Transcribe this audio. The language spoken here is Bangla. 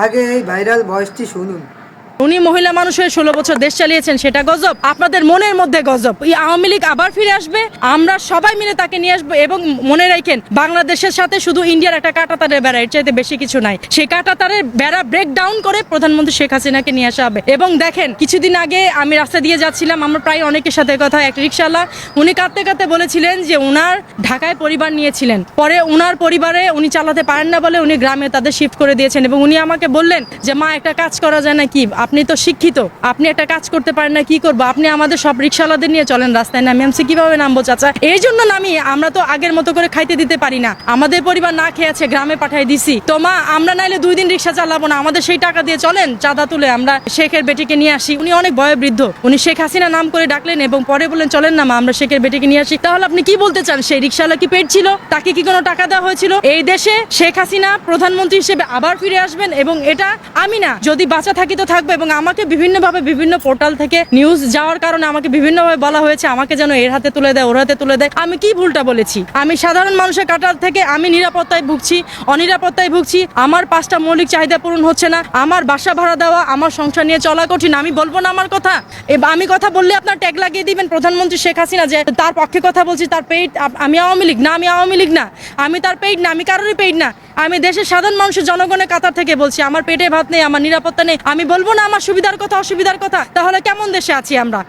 আগে এই ভাইরাল ভয়েসটি শুনুন। উনি মহিলা মানুষ হয়ে 16 বছর দেশ চালিয়েছেন, সেটা গজব। আপনাদের মনের মধ্যে গজব। এই আওয়ামী লীগ আবার ফিরে আসবে, আমরা সবাই মিলে তাকে নিয়ে আসবো। এবং মনে রাখেন, বাংলাদেশের সাথে শুধু ইন্ডিয়ার একটা কাঁটাতারের বেড়া, এর চাইতে বেশি কিছু নাই। সেই কাঁটাতারের বেড়া ব্রেক ডাউন করে প্রধানমন্ত্রী শেখ হাসিনাকে নিয়ে আসা হবে। এবং দেখেন, কিছুদিন আগে আমি রাস্তা দিয়ে যাচ্ছিলাম, আমরা প্রায় অনেকের সাথে কথা, এক রিক্সাওয়ালা উনি কাঁদতে কাঁদতে বলেছিলেন যে উনার ঢাকায় পরিবার নিয়েছিলেন, পরে উনার পরিবারে উনি চালাতে পারেন না বলে উনি গ্রামে তাদের শিফট করে দিয়েছেন। এবং উনি আমাকে বললেন যে মা, একটা কাজ করা যায় না কি? আপনি তো শিক্ষিত, আপনি একটা কাজ করতে পারেন না, কি করবো? আপনি আমাদের সব রিক্সাওয়ালাদের নিয়ে চলেন রাস্তায় নামি। আমি কিভাবে নামবো চাচা? এই জন্য নামি, আমরা তো আগের মতো করে খাইতে দিতে পারি না, আমাদের পরিবার না খেয়ে আছে, গ্রামে পাঠাই দিছি। তো মা, আমরা নাইলে 2 দিন রিক্সা চালাবো না, আমাদের সেই টাকা দিয়ে চলেন, চাঁদা তুলে আমরা শেখের বেটিকে নিয়ে আসি। উনি অনেক বয়োবৃদ্ধ, উনি শেখ হাসিনা নাম করে ডাকলেন এবং পরে বললেন চলেন না মা, আমরা শেখের বেটিকে নিয়ে আসি। তাহলে আপনি কি বলতে চান? সেই রিক্সাওয়ালা কি পেট ছিল? তাকে কি কোনো টাকা দেওয়া হয়েছিল? এই দেশে শেখ হাসিনা প্রধানমন্ত্রী হিসেবে আবার ফিরে আসবেন, এবং এটা আমি না, যদি বাঁচা থাকি তো থাকবো। এবং আমাকে বিভিন্নভাবে বিভিন্ন পোর্টাল থেকে নিউজ যাওয়ার কারণে আমাকে বিভিন্নভাবে বলা হয়েছে আমাকে যেন এর হাতে তুলে দেয়, ওর হাতে তুলে দেয়। আমি কি ভুলটা বলেছি? আমি সাধারণ মানুষের কাটার থেকে আমি নিরাপত্তায় ভুগছি, অনিরাপত্তায় ভুগছি। আমার 5টা মৌলিক চাহিদা পূরণ হচ্ছে না, আমার বাসা ভাড়া দেওয়া, আমার সংসার নিয়ে চলা কঠিন। আমি বলবো না আমার কথা? আমি কথা বললে আপনার ট্যাগ লাগিয়ে দিবেন প্রধানমন্ত্রী শেখ হাসিনা, যে তার পক্ষে কথা বলছি, তার পেইড। আমি আওয়ামী লীগ না, আমি আওয়ামী লীগ না, আমি তার পেইড না, আমি কারোরই পেইড না। আমি দেশের সাধারণ মানুষের জনগণের কাতার থেকে বলছি, আমার পেটে ভাত নেই, আমার নিরাপত্তা নেই। আমি বলবো না আমার সুবিধার কথা, অসুবিধার কথা? তাহলে কেমন দেশে আছি আমরা?